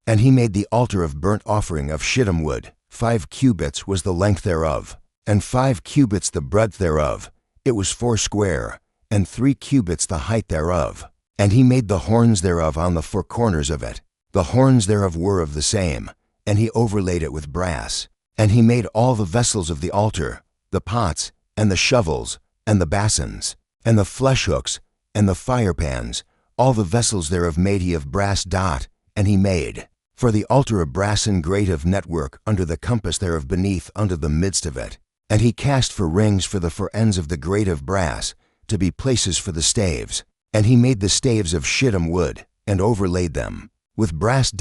And he made the altar of burnt offering of shittim wood. 5 cubits was the length thereof, and 5 cubits the breadth thereof. It was 4 square, and 3 cubits the height thereof. And he made the horns thereof on the 4 corners of it. The horns thereof were of the same, and he overlaid it with brass. And he made all the vessels of the altar, the pots, and the shovels, and the basins, and the flesh hooks, and the firepans. All the vessels thereof made he of brass. And he made for the altar a brassen grate of network under the compass thereof beneath unto the midst of it. And he cast for rings for the 4 ends of the grate of brass, to be places for the staves. And he made the staves of shittim wood, and overlaid them with brass.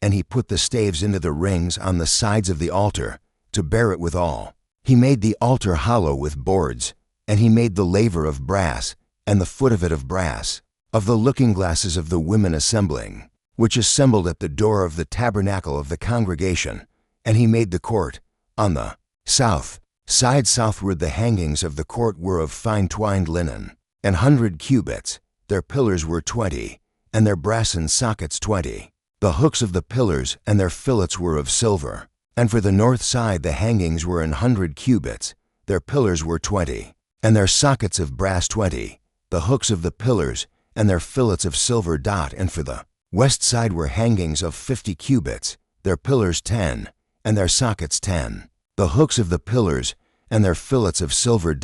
And he put the staves into the rings on the sides of the altar, to bear it withal. He made the altar hollow with boards, and he made the laver of brass, and the foot of it of brass, of the looking glasses of the women assembling, which assembled at the door of the tabernacle of the congregation. And he made the court. On the south side southward the hangings of the court were of fine twined linen, 100 cubits. Their pillars were 20, and their brassen sockets 20. The hooks of the pillars and their fillets were of silver. And for the north side the hangings were 100 cubits. Their pillars were 20, and their sockets of brass 20. The hooks of the pillars and their fillets of silver. And for the west side were hangings of 50 cubits. Their pillars 10, and their sockets 10. The hooks of the pillars and their fillets of silver.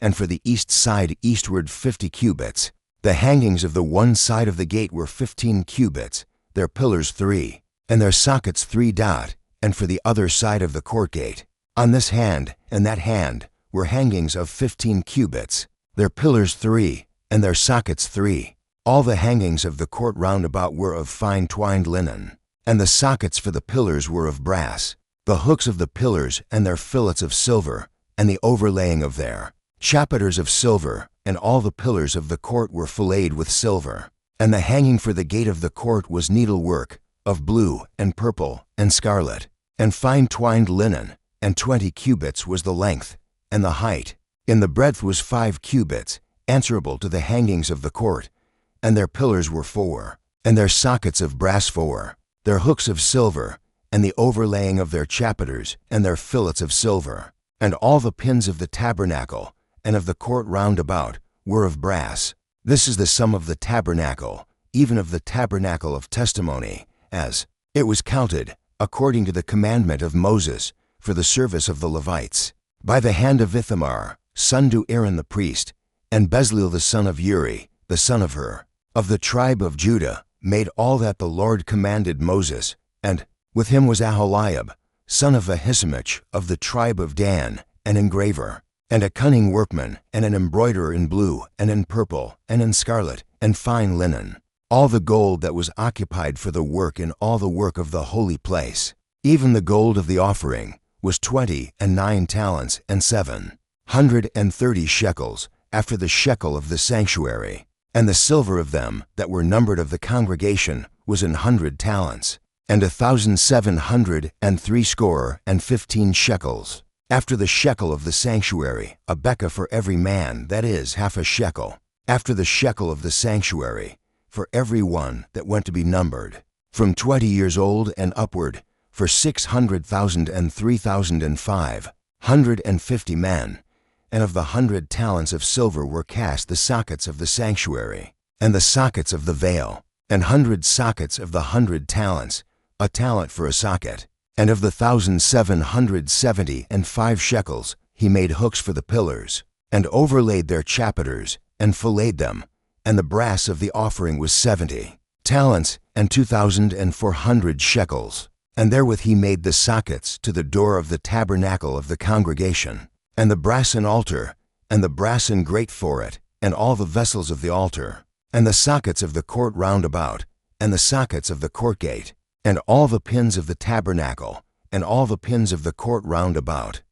And for the east side eastward 50 cubits. The hangings of the one side of the gate were 15 cubits. Their pillars 3, and their sockets 3. And for the other side of the court gate, on this hand and that hand, were hangings of 15 cubits. Their pillars 3, and their sockets 3. All the hangings of the court round about were of fine twined linen, and the sockets for the pillars were of brass. The hooks of the pillars and their fillets of silver, and the overlaying of their chapiters of silver, and all the pillars of the court were filleted with silver. And the hanging for the gate of the court was needlework, of blue, and purple, and scarlet, and fine twined linen, and 20 cubits was the length, and the height. In the breadth was 5 cubits, answerable to the hangings of the court. And their pillars were 4, and their sockets of brass 4, their hooks of silver, and the overlaying of their chapiters, and their fillets of silver. And all the pins of the tabernacle, and of the court round about, were of brass. This is the sum of the tabernacle, even of the tabernacle of testimony, as it was counted, according to the commandment of Moses, for the service of the Levites, by the hand of Ithamar, son to Aaron the priest, and Bezalel the son of Uri, the son of Hur, of the tribe of Judah, made all that the Lord commanded Moses. And with him was Aholiab, son of Ahisamach, of the tribe of Dan, an engraver, and a cunning workman, and an embroiderer in blue, and in purple, and in scarlet, and fine linen. All the gold that was occupied for the work in all the work of the holy place, even the gold of the offering, was 29 talents and 730 shekels, after the shekel of the sanctuary. And the silver of them that were numbered of the congregation was 100 talents, and 1,763 shekels. After the shekel of the sanctuary, a bekah for every man, that is, half a shekel. After the shekel of the sanctuary, for every one that went to be numbered, from 20 years old and upward, for 600,000 and 3,550 men. And of the 100 talents of silver were cast the sockets of the sanctuary, and the sockets of the veil, and 100 sockets of the 100 talents, a talent for a socket. And of the 1,775 shekels, he made hooks for the pillars, and overlaid their chapiters, and filleted them. And the brass of the offering was 70 talents, and 2,400 shekels. And therewith he made the sockets to the door of the tabernacle of the congregation, and the brassen altar, and the brassen grate for it, and all the vessels of the altar, and the sockets of the court round about, and the sockets of the court gate, and all the pins of the tabernacle, and all the pins of the court round about,